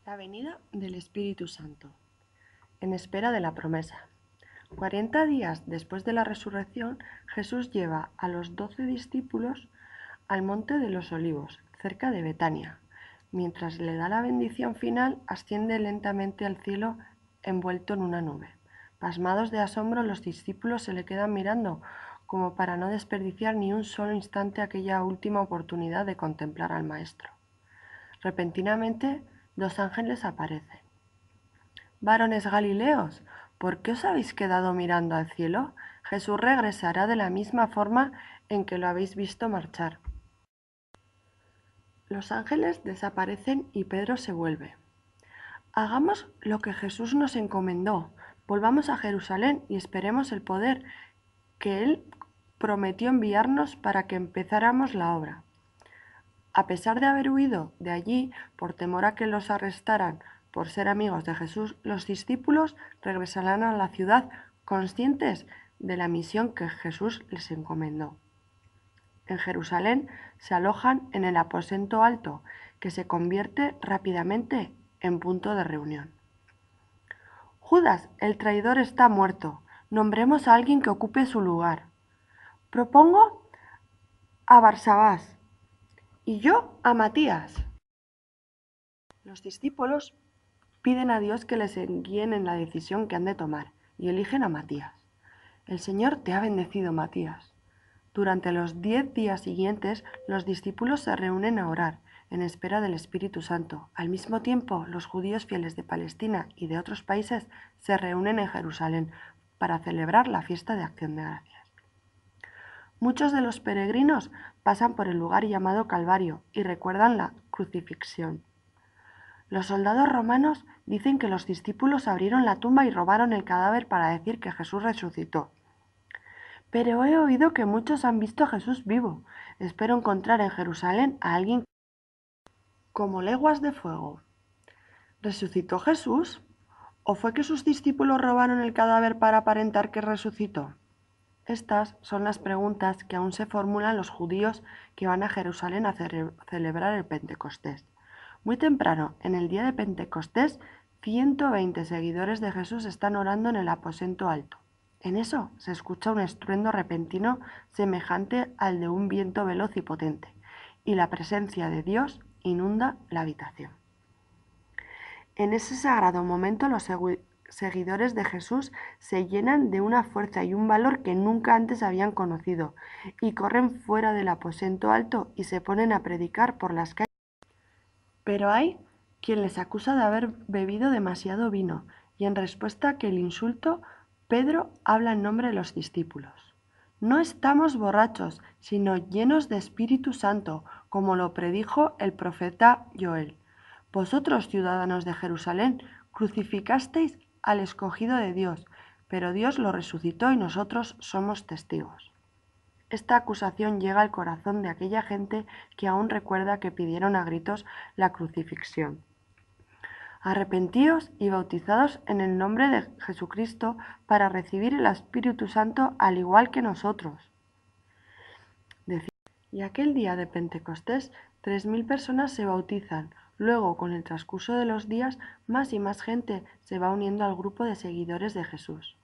La venida del Espíritu Santo. En espera de la promesa. 40 días después de la resurrección, Jesús lleva a los 12 discípulos al Monte de los Olivos, cerca de Betania. Mientras le da la bendición final, asciende lentamente al cielo envuelto en una nube. Pasmados de asombro, los discípulos se le quedan mirando, como para no desperdiciar ni un solo instante aquella última oportunidad de contemplar al Maestro. Repentinamente, dos ángeles aparecen. Varones Galileos, ¿por qué os habéis quedado mirando al cielo? Jesús regresará de la misma forma en que lo habéis visto marchar. Los ángeles desaparecen y Pedro se vuelve. Hagamos lo que Jesús nos encomendó. Volvamos a Jerusalén y esperemos el poder que Él prometió enviarnos para que empezáramos la obra. A pesar de haber huido de allí por temor a que los arrestaran por ser amigos de Jesús, los discípulos regresarán a la ciudad conscientes de la misión que Jesús les encomendó. En Jerusalén se alojan en el aposento alto, que se convierte rápidamente en punto de reunión. Judas, el traidor, está muerto. Nombremos a alguien que ocupe su lugar. Propongo a Barsabás y yo a Matías. Los discípulos piden a Dios que les guíen en la decisión que han de tomar y eligen a Matías. El Señor te ha bendecido, Matías. Durante los 10 días siguientes, los discípulos se reúnen a orar, en espera del Espíritu Santo. Al mismo tiempo, los judíos fieles de Palestina y de otros países se reúnen en Jerusalén para celebrar la fiesta de Acción de Gracias. Muchos de los peregrinos pasan por el lugar llamado Calvario y recuerdan la crucifixión. Los soldados romanos dicen que los discípulos abrieron la tumba y robaron el cadáver para decir que Jesús resucitó. Pero he oído que muchos han visto a Jesús vivo. Espero encontrar en Jerusalén a alguien como leguas de fuego. ¿Resucitó Jesús? ¿O fue que sus discípulos robaron el cadáver para aparentar que resucitó? Estas son las preguntas que aún se formulan los judíos que van a Jerusalén a celebrar el Pentecostés. Muy temprano, en el día de Pentecostés, 120 seguidores de Jesús están orando en el aposento alto. En eso se escucha un estruendo repentino semejante al de un viento veloz y potente, y la presencia de Dios inunda la habitación. En ese sagrado momento los seguidores de Jesús se llenan de una fuerza y un valor que nunca antes habían conocido, y corren fuera del aposento alto y se ponen a predicar por las calles. Pero hay quien les acusa de haber bebido demasiado vino, y en respuesta a aquel insulto, Pedro habla en nombre de los discípulos. No estamos borrachos, sino llenos de Espíritu Santo, como lo predijo el profeta Joel. Vosotros, ciudadanos de Jerusalén, crucificasteis al escogido de Dios, pero Dios lo resucitó y nosotros somos testigos. Esta acusación llega al corazón de aquella gente que aún recuerda que pidieron a gritos la crucifixión. Arrepentíos y bautizados en el nombre de Jesucristo para recibir el Espíritu Santo al igual que nosotros. Y aquel día de Pentecostés, 3.000 personas se bautizan. Luego, con el transcurso de los días, más y más gente se va uniendo al grupo de seguidores de Jesús.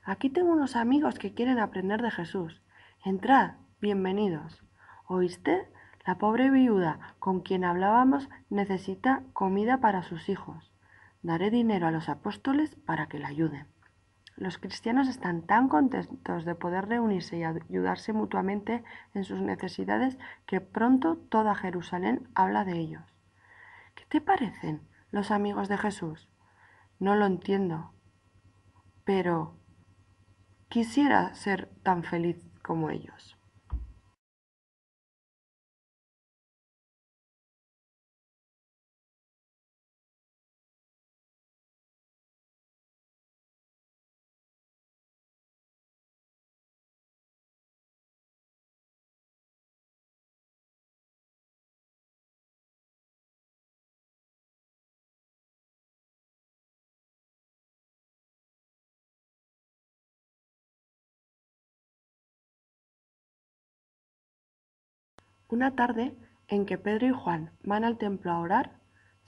Aquí tengo unos amigos que quieren aprender de Jesús. Entrad, bienvenidos. ¿Oíste? La pobre viuda con quien hablábamos necesita comida para sus hijos. Daré dinero a los apóstoles para que la ayuden. Los cristianos están tan contentos de poder reunirse y ayudarse mutuamente en sus necesidades que pronto toda Jerusalén habla de ellos. ¿Qué te parecen los amigos de Jesús? No lo entiendo, pero quisiera ser tan feliz como ellos. Una tarde en que Pedro y Juan van al templo a orar,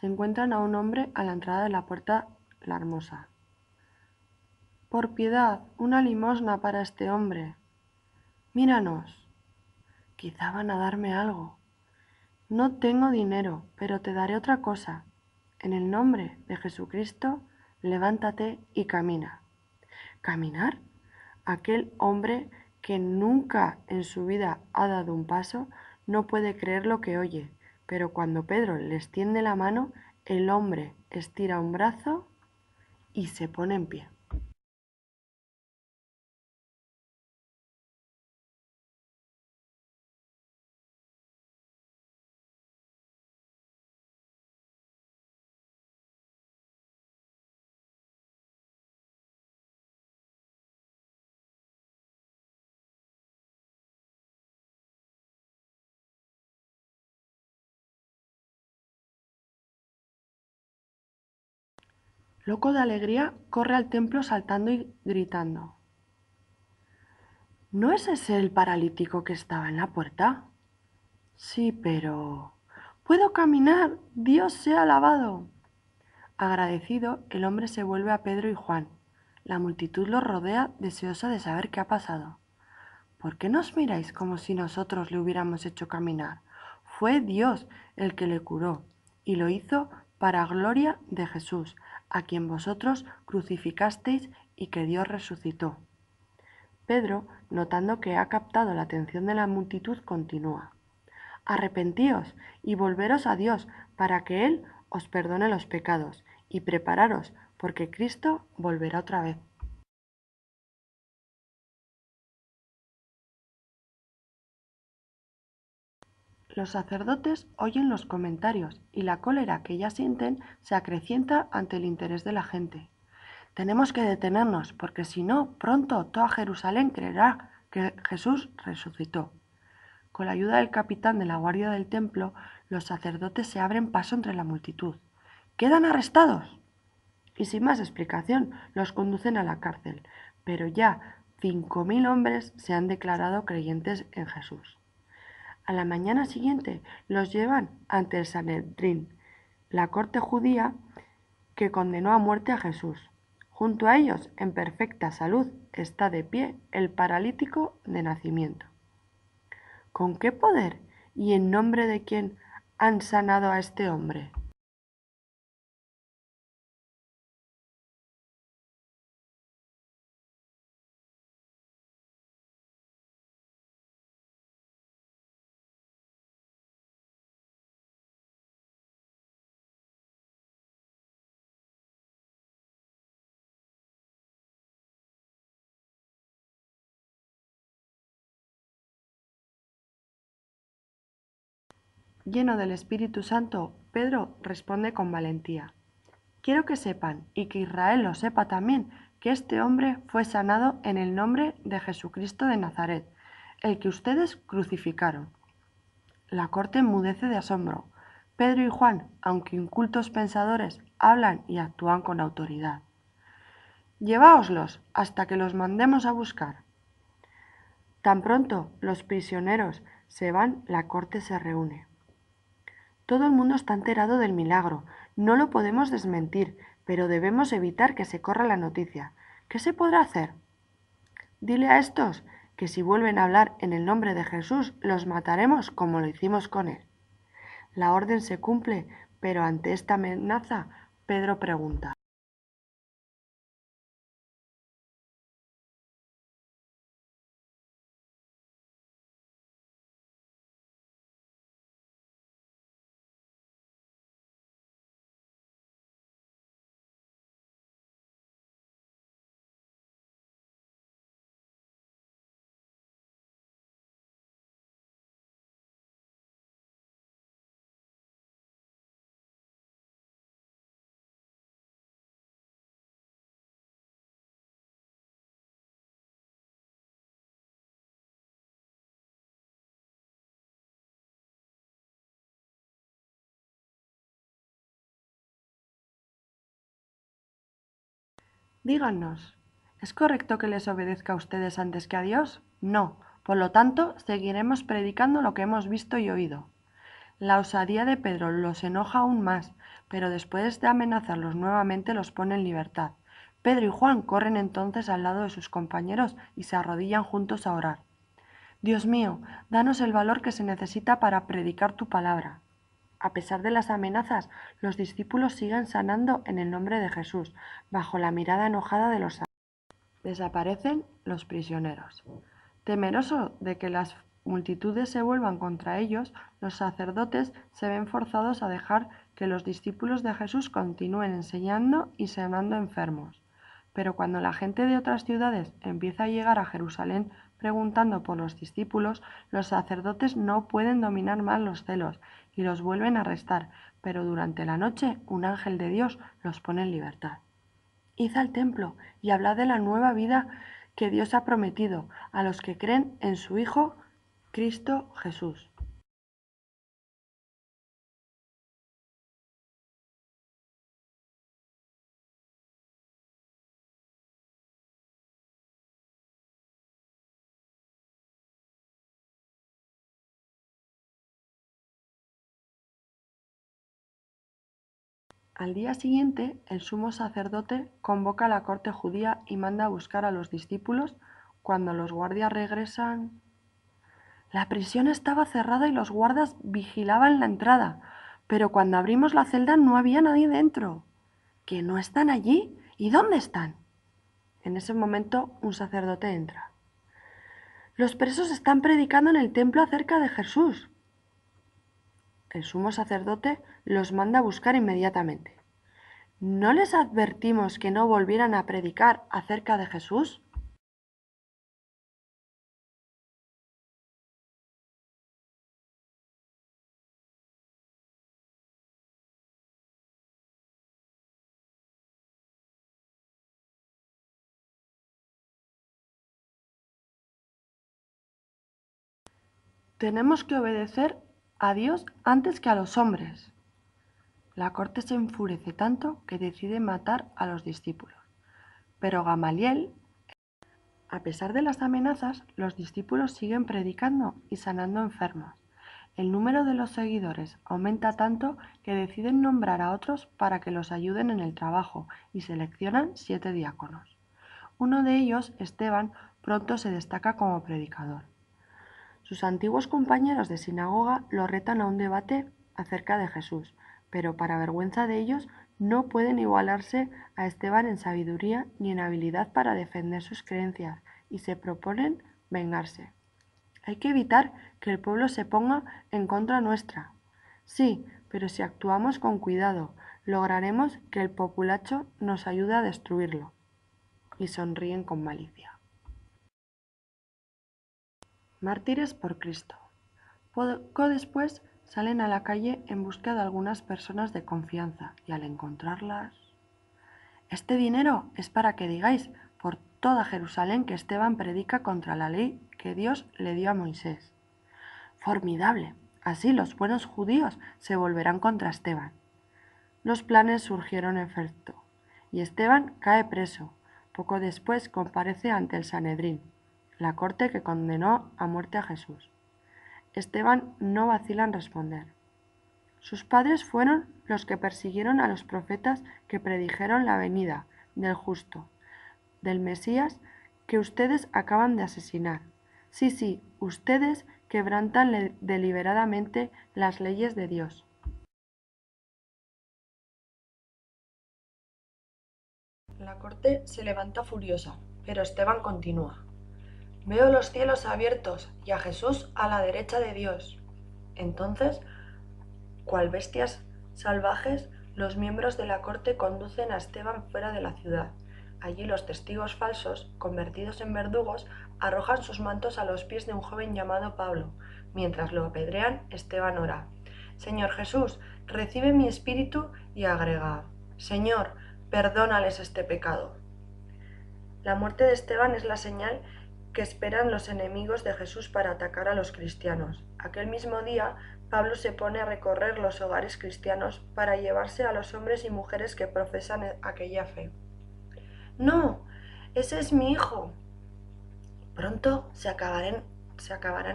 se encuentran a un hombre a la entrada de la puerta La Hermosa. Por piedad, una limosna para este hombre. Míranos. Quizá van a darme algo. No tengo dinero, pero te daré otra cosa. En el nombre de Jesucristo, levántate y camina. ¿Caminar? Aquel hombre que nunca en su vida ha dado un paso no puede creer lo que oye, pero cuando Pedro le extiende la mano, el hombre estira un brazo y se pone en pie. Loco de alegría, corre al templo saltando y gritando. ¿No es ese el paralítico que estaba en la puerta? Sí, pero... ¡Puedo caminar! ¡Dios sea alabado! Agradecido, el hombre se vuelve a Pedro y Juan. La multitud los rodea, deseosa de saber qué ha pasado. ¿Por qué nos miráis como si nosotros le hubiéramos hecho caminar? Fue Dios el que le curó, y lo hizo para gloria de Jesús, a quien vosotros crucificasteis y que Dios resucitó. Pedro, notando que ha captado la atención de la multitud, continúa. Arrepentíos y volveros a Dios para que Él os perdone los pecados, y prepararos, porque Cristo volverá otra vez. Los sacerdotes oyen los comentarios y la cólera que ya sienten se acrecienta ante el interés de la gente. Tenemos que detenernos, porque si no, pronto toda Jerusalén creerá que Jesús resucitó. Con la ayuda del capitán de la guardia del templo, los sacerdotes se abren paso entre la multitud. ¡Quedan arrestados! Y sin más explicación, los conducen a la cárcel. Pero ya 5.000 hombres se han declarado creyentes en Jesús. A la mañana siguiente los llevan ante el Sanedrín, la corte judía que condenó a muerte a Jesús. Junto a ellos, en perfecta salud, está de pie el paralítico de nacimiento. ¿Con qué poder y en nombre de quién han sanado a este hombre? Lleno del Espíritu Santo, Pedro responde con valentía. Quiero que sepan, y que Israel lo sepa también, que este hombre fue sanado en el nombre de Jesucristo de Nazaret, el que ustedes crucificaron. La corte enmudece de asombro. Pedro y Juan, aunque incultos pensadores, hablan y actúan con autoridad. Lleváoslos hasta que los mandemos a buscar. Tan pronto los prisioneros se van, la corte se reúne. Todo el mundo está enterado del milagro. No lo podemos desmentir, pero debemos evitar que se corra la noticia. ¿Qué se podrá hacer? Dile a estos que si vuelven a hablar en el nombre de Jesús, los mataremos como lo hicimos con él. La orden se cumple, pero ante esta amenaza, Pedro pregunta. Díganos, ¿es correcto que les obedezca a ustedes antes que a Dios? No. Por lo tanto, seguiremos predicando lo que hemos visto y oído. La osadía de Pedro los enoja aún más, pero después de amenazarlos nuevamente los pone en libertad. Pedro y Juan corren entonces al lado de sus compañeros y se arrodillan juntos a orar. Dios mío, danos el valor que se necesita para predicar tu palabra. A pesar de las amenazas, los discípulos siguen sanando en el nombre de Jesús, bajo la mirada enojada de los Desaparecen los prisioneros. Temeroso de que las multitudes se vuelvan contra ellos, los sacerdotes se ven forzados a dejar que los discípulos de Jesús continúen enseñando y sanando enfermos. Pero cuando la gente de otras ciudades empieza a llegar a Jerusalén preguntando por los discípulos, los sacerdotes no pueden dominar más los celos y los vuelven a arrestar, pero durante la noche un ángel de Dios los pone en libertad. Id al templo y hablad de la nueva vida que Dios ha prometido a los que creen en su Hijo, Cristo Jesús. Al día siguiente, el sumo sacerdote convoca a la corte judía y manda a buscar a los discípulos. Cuando los guardias regresan, la prisión estaba cerrada y los guardas vigilaban la entrada, pero cuando abrimos la celda no había nadie dentro. ¿Que no están allí? ¿Y dónde están? En ese momento un sacerdote entra. Los presos están predicando en el templo acerca de Jesús. El sumo sacerdote los manda a buscar inmediatamente. ¿No les advertimos que no volvieran a predicar acerca de Jesús? Tenemos que obedecer a Dios antes que a los hombres. La corte se enfurece tanto que decide matar a los discípulos. Pero Gamaliel, a pesar de las amenazas, los discípulos siguen predicando y sanando enfermos. El número de los seguidores aumenta tanto que deciden nombrar a otros para que los ayuden en el trabajo y seleccionan 7 diáconos. Uno de ellos, Esteban, pronto se destaca como predicador. Sus antiguos compañeros de sinagoga lo retan a un debate acerca de Jesús, pero para vergüenza de ellos no pueden igualarse a Esteban en sabiduría ni en habilidad para defender sus creencias y se proponen vengarse. Hay que evitar que el pueblo se ponga en contra nuestra. Sí, pero si actuamos con cuidado, lograremos que el populacho nos ayude a destruirlo. Y sonríen con malicia. Mártires por Cristo. Poco después salen a la calle en busca de algunas personas de confianza y al encontrarlas... Este dinero es para que digáis por toda Jerusalén que Esteban predica contra la ley que Dios le dio a Moisés. Formidable. Así los buenos judíos se volverán contra Esteban. Los planes surgieron en efecto, y Esteban cae preso. Poco después comparece ante el Sanedrín, la corte que condenó a muerte a Jesús. Esteban no vacila en responder. Sus padres fueron los que persiguieron a los profetas que predijeron la venida del justo, del Mesías que ustedes acaban de asesinar. Sí, sí, ustedes quebrantan deliberadamente las leyes de Dios. La corte se levanta furiosa, pero Esteban continúa. Veo los cielos abiertos y a Jesús a la derecha de Dios. Entonces, cual bestias salvajes, los miembros de la corte conducen a Esteban fuera de la ciudad. Allí los testigos falsos, convertidos en verdugos, arrojan sus mantos a los pies de un joven llamado Pablo. Mientras lo apedrean, Esteban ora. Señor Jesús, recibe mi espíritu y agrega, Señor, perdónales este pecado. La muerte de Esteban es la señal que esperan los enemigos de Jesús para atacar a los cristianos. Aquel mismo día, Pablo se pone a recorrer los hogares cristianos para llevarse a los hombres y mujeres que profesan aquella fe. ¡No! ¡Ese es mi hijo! Pronto se acabarán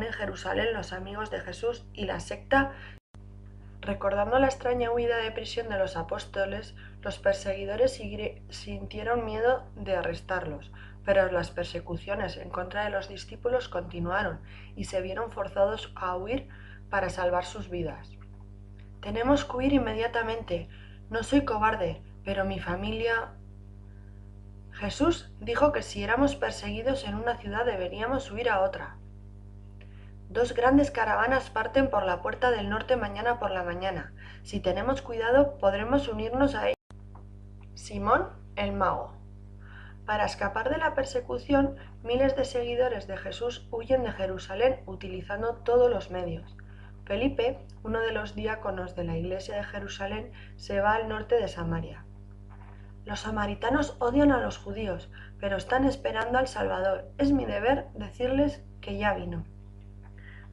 en Jerusalén los amigos de Jesús y la secta Recordando la extraña huida de prisión de los apóstoles, los perseguidores sintieron miedo de arrestarlos, pero las persecuciones en contra de los discípulos continuaron y se vieron forzados a huir para salvar sus vidas. Tenemos que huir inmediatamente. No soy cobarde, pero mi familia... Jesús dijo que si éramos perseguidos en una ciudad deberíamos huir a otra. Dos grandes caravanas parten por la puerta del norte mañana por la mañana. Si tenemos cuidado, podremos unirnos a ellas. Simón el Mago. Para escapar de la persecución, miles de seguidores de Jesús huyen de Jerusalén utilizando todos los medios. Felipe, uno de los diáconos de la iglesia de Jerusalén, se va al norte de Samaria. Los samaritanos odian a los judíos, pero están esperando al Salvador. Es mi deber decirles que ya vino.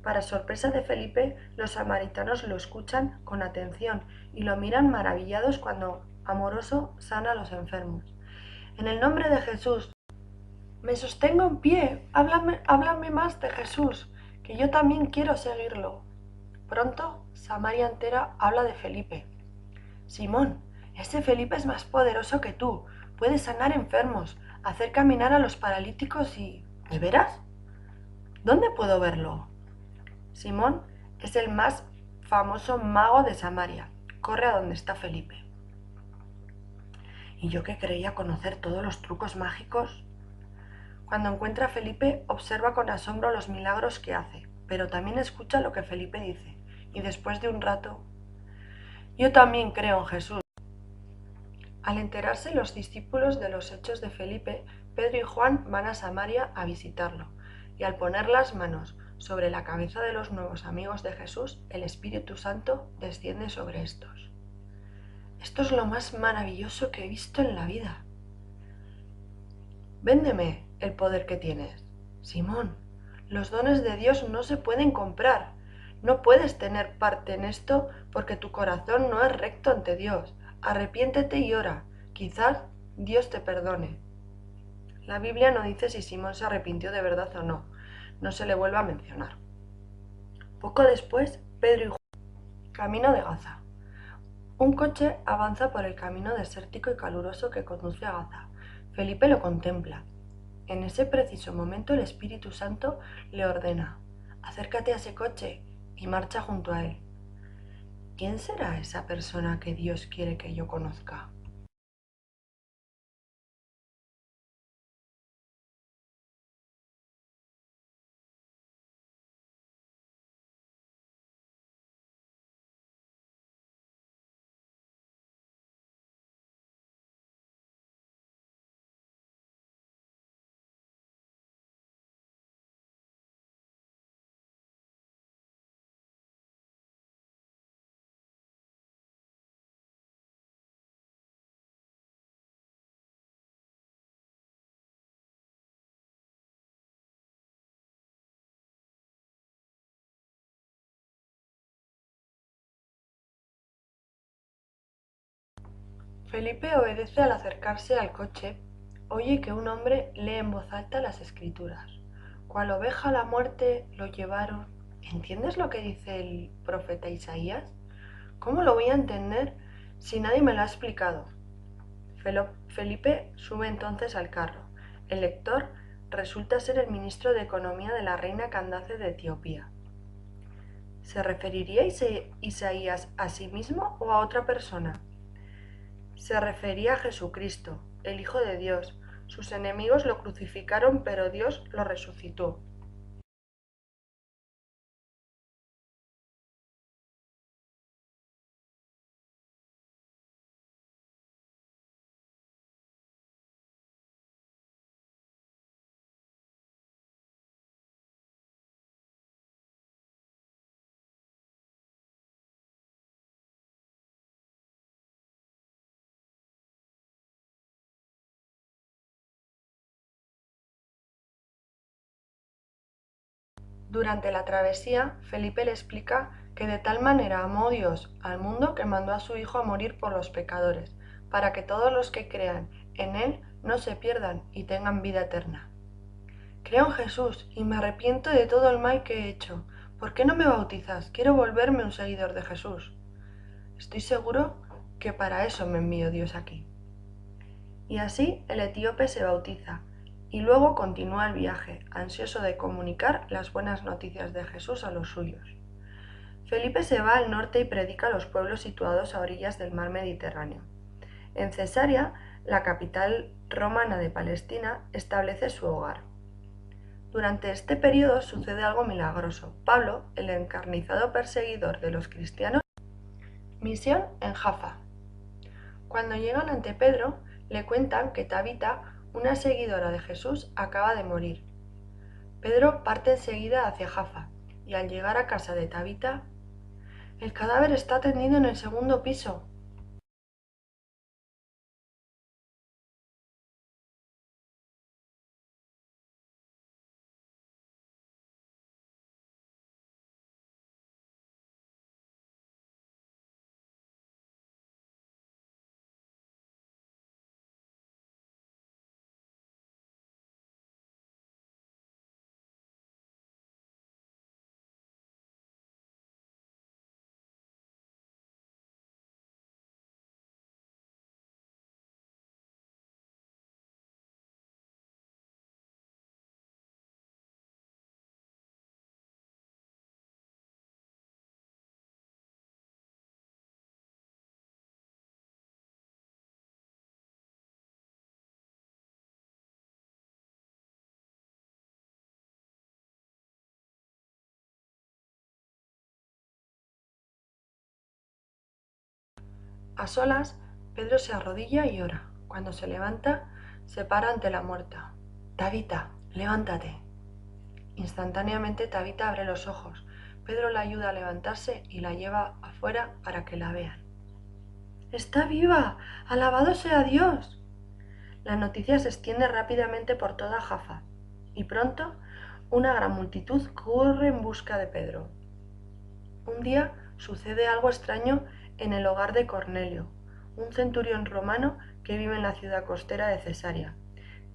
Para sorpresa de Felipe, los samaritanos lo escuchan con atención y lo miran maravillados cuando, amoroso, sana a los enfermos. En el nombre de Jesús, me sostengo en pie, háblame más de Jesús, que yo también quiero seguirlo. Pronto, Samaria entera habla de Felipe. Simón, ese Felipe es más poderoso que tú, puede sanar enfermos, hacer caminar a los paralíticos y... ¿De veras? ¿Dónde puedo verlo? Simón es el más famoso mago de Samaria. Corre a donde está Felipe. ¿Y yo que creía conocer todos los trucos mágicos? Cuando encuentra a Felipe, observa con asombro los milagros que hace, pero también escucha lo que Felipe dice, y después de un rato, yo también creo en Jesús. Al enterarse los discípulos de los hechos de Felipe, Pedro y Juan van a Samaria a visitarlo, y al poner las manos sobre la cabeza de los nuevos amigos de Jesús, el Espíritu Santo desciende sobre estos. Esto es lo más maravilloso que he visto en la vida. Véndeme el poder que tienes. Simón, los dones de Dios no se pueden comprar. No puedes tener parte en esto porque tu corazón no es recto ante Dios. Arrepiéntete y ora. Quizás Dios te perdone. La Biblia no dice si Simón se arrepintió de verdad o no. No se le vuelve a mencionar. Poco después, Pedro y Juan, camino de Gaza. Un coche avanza por el camino desértico y caluroso que conduce a Gaza. Felipe lo contempla. En ese preciso momento el Espíritu Santo le ordena: acércate a ese coche y marcha junto a él. ¿Quién será esa persona que Dios quiere que yo conozca? Felipe obedece al acercarse al coche. Oye que un hombre lee en voz alta las escrituras. Cual oveja a la muerte lo llevaron. ¿Entiendes lo que dice el profeta Isaías? ¿Cómo lo voy a entender si nadie me lo ha explicado? Felipe sube entonces al carro. El lector resulta ser el ministro de Economía de la reina Candace de Etiopía. ¿Se referiría Isaías a sí mismo o a otra persona? Se refería a Jesucristo, el Hijo de Dios. Sus enemigos lo crucificaron, pero Dios lo resucitó. Durante la travesía, Felipe le explica que de tal manera amó Dios al mundo que mandó a su Hijo a morir por los pecadores, para que todos los que crean en Él no se pierdan y tengan vida eterna. Creo en Jesús y me arrepiento de todo el mal que he hecho. ¿Por qué no me bautizas? Quiero volverme un seguidor de Jesús. Estoy seguro que para eso me envió Dios aquí. Y así el etíope se bautiza y luego continúa el viaje, ansioso de comunicar las buenas noticias de Jesús a los suyos. Felipe se va al norte y predica a los pueblos situados a orillas del mar Mediterráneo. En Cesarea, la capital romana de Palestina, establece su hogar. Durante este periodo sucede algo milagroso. Pablo, el encarnizado perseguidor de los cristianos, misión en Jaffa. Cuando llegan ante Pedro, le cuentan que Tabita, una seguidora de Jesús, acaba de morir. Pedro parte enseguida hacia Jaffa, y al llegar a casa de Tabita, el cadáver está tendido en el segundo piso. A solas, Pedro se arrodilla y ora. Cuando se levanta, se para ante la muerta. Tabita, levántate. Instantáneamente Tabita abre los ojos. Pedro la ayuda a levantarse y la lleva afuera para que la vean. ¡Está viva! ¡Alabado sea Dios! La noticia se extiende rápidamente por toda Jaffa, y pronto una gran multitud corre en busca de Pedro. Un día sucede algo extraño en el hogar de Cornelio, un centurión romano que vive en la ciudad costera de Cesarea,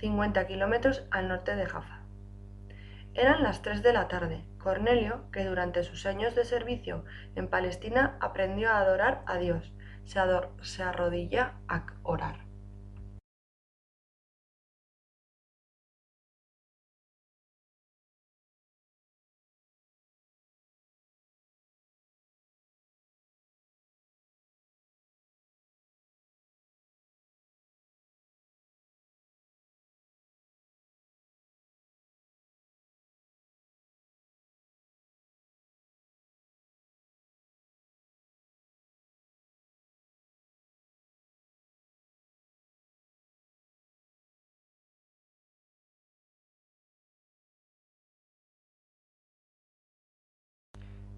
50 kilómetros al norte de Jaffa. Eran las 3 de la tarde. Cornelio, que durante sus años de servicio en Palestina aprendió a adorar a Dios, se arrodilla a orar.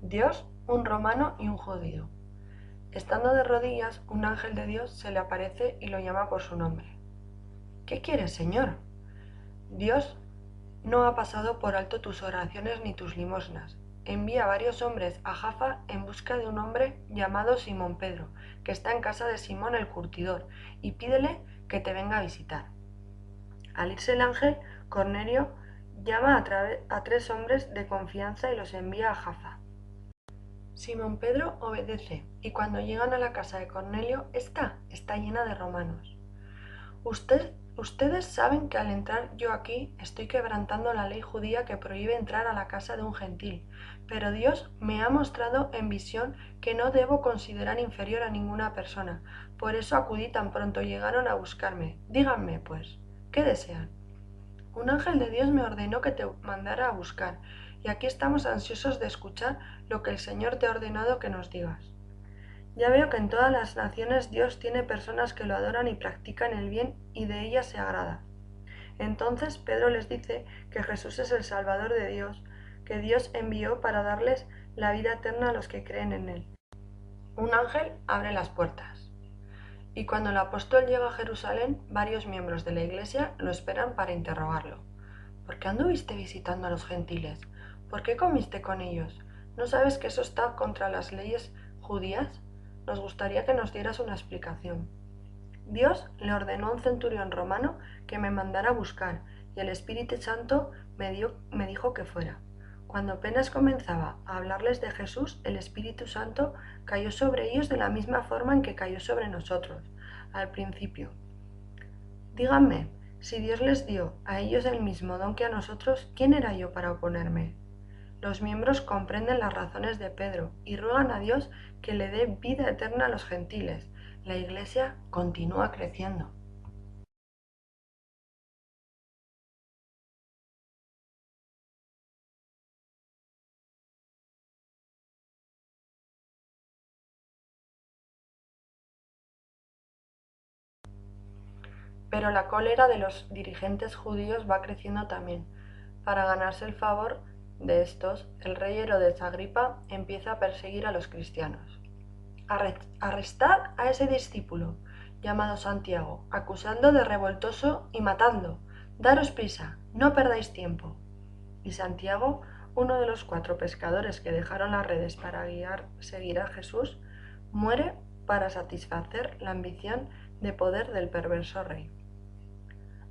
Dios, un romano y un judío. Estando de rodillas, un ángel de Dios se le aparece y lo llama por su nombre. ¿Qué quieres, Señor? Dios no ha pasado por alto tus oraciones ni tus limosnas. Envía varios hombres a Jaffa en busca de un hombre llamado Simón Pedro, que está en casa de Simón el curtidor, y pídele que te venga a visitar. Al irse el ángel, Cornelio llama a 3 hombres de confianza y los envía a Jaffa. Simón Pedro obedece, y cuando llegan a la casa de Cornelio, está llena de romanos. Ustedes saben que al entrar yo aquí estoy quebrantando la ley judía que prohíbe entrar a la casa de un gentil, pero Dios me ha mostrado en visión que no debo considerar inferior a ninguna persona. Por eso acudí tan pronto llegaron a buscarme. Díganme, pues, ¿qué desean? Un ángel de Dios me ordenó que te mandara a buscar, y aquí estamos ansiosos de escuchar lo que el Señor te ha ordenado que nos digas. Ya veo que en todas las naciones Dios tiene personas que lo adoran y practican el bien y de ellas se agrada. Entonces Pedro les dice que Jesús es el Salvador de Dios, que Dios envió para darles la vida eterna a los que creen en Él. Un ángel abre las puertas. Y cuando el apóstol llega a Jerusalén, varios miembros de la iglesia lo esperan para interrogarlo. ¿Por qué anduviste visitando a los gentiles? ¿Por qué comiste con ellos? ¿No sabes que eso está contra las leyes judías? Nos gustaría que nos dieras una explicación. Dios le ordenó a un centurión romano que me mandara a buscar, y el Espíritu Santo me dijo que fuera. Cuando apenas comenzaba a hablarles de Jesús, el Espíritu Santo cayó sobre ellos de la misma forma en que cayó sobre nosotros al principio. Díganme, si Dios les dio a ellos el mismo don que a nosotros, ¿quién era yo para oponerme? Los miembros comprenden las razones de Pedro y ruegan a Dios que le dé vida eterna a los gentiles. La Iglesia continúa creciendo. Pero la cólera de los dirigentes judíos va creciendo también. Para ganarse el favor de estos, el rey Herodes Agripa empieza a perseguir a los cristianos. Arrestad a ese discípulo, llamado Santiago, acusadlo de revoltoso y matadlo. Daros prisa, no perdáis tiempo. Y Santiago, uno de los 4 pescadores que dejaron las redes para seguir a Jesús, muere para satisfacer la ambición de poder del perverso rey.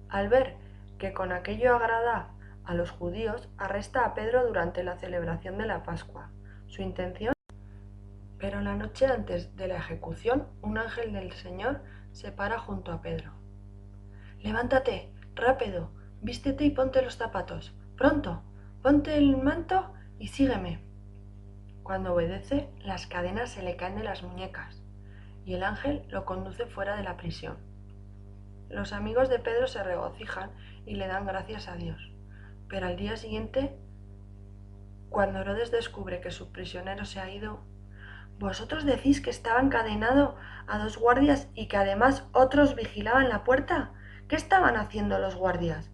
Al ver que con aquello agrada a los judíos, arresta a Pedro durante la celebración de la Pascua. Su intención. Pero la noche antes de la ejecución, un ángel del Señor se para junto a Pedro. Levántate, rápido, vístete y ponte los zapatos. Pronto, ponte el manto y sígueme. Cuando obedece, las cadenas se le caen de las muñecas y el ángel lo conduce fuera de la prisión. Los amigos de Pedro se regocijan y le dan gracias a Dios. Pero al día siguiente, cuando Herodes descubre que su prisionero se ha ido, ¿vosotros decís que estaba encadenado a 2 guardias y que además otros vigilaban la puerta? ¿Qué estaban haciendo los guardias?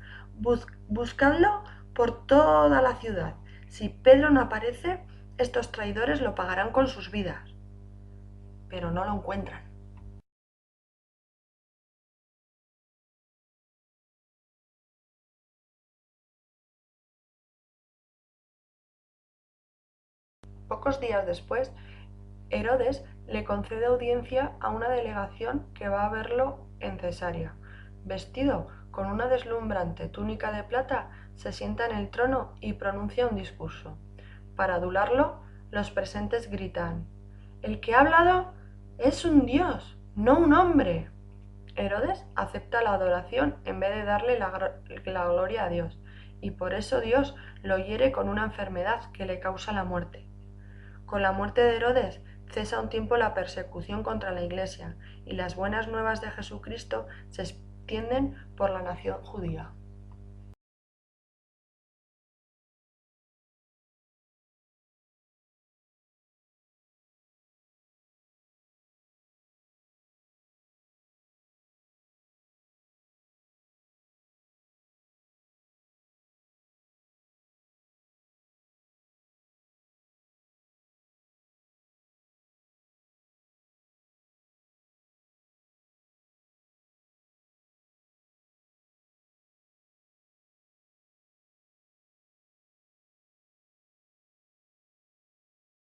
Buscadlo por toda la ciudad. Si Pedro no aparece, estos traidores lo pagarán con sus vidas. Pero no lo encuentran. Pocos días después, Herodes le concede audiencia a una delegación que va a verlo en Cesarea. Vestido con una deslumbrante túnica de plata, se sienta en el trono y pronuncia un discurso. Para adularlo, los presentes gritan: «El que ha hablado es un dios, no un hombre». Herodes acepta la adoración en vez de darle la gloria a Dios, y por eso Dios lo hiere con una enfermedad que le causa la muerte. Con la muerte de Herodes cesa un tiempo la persecución contra la Iglesia y las buenas nuevas de Jesucristo se extienden por la nación judía.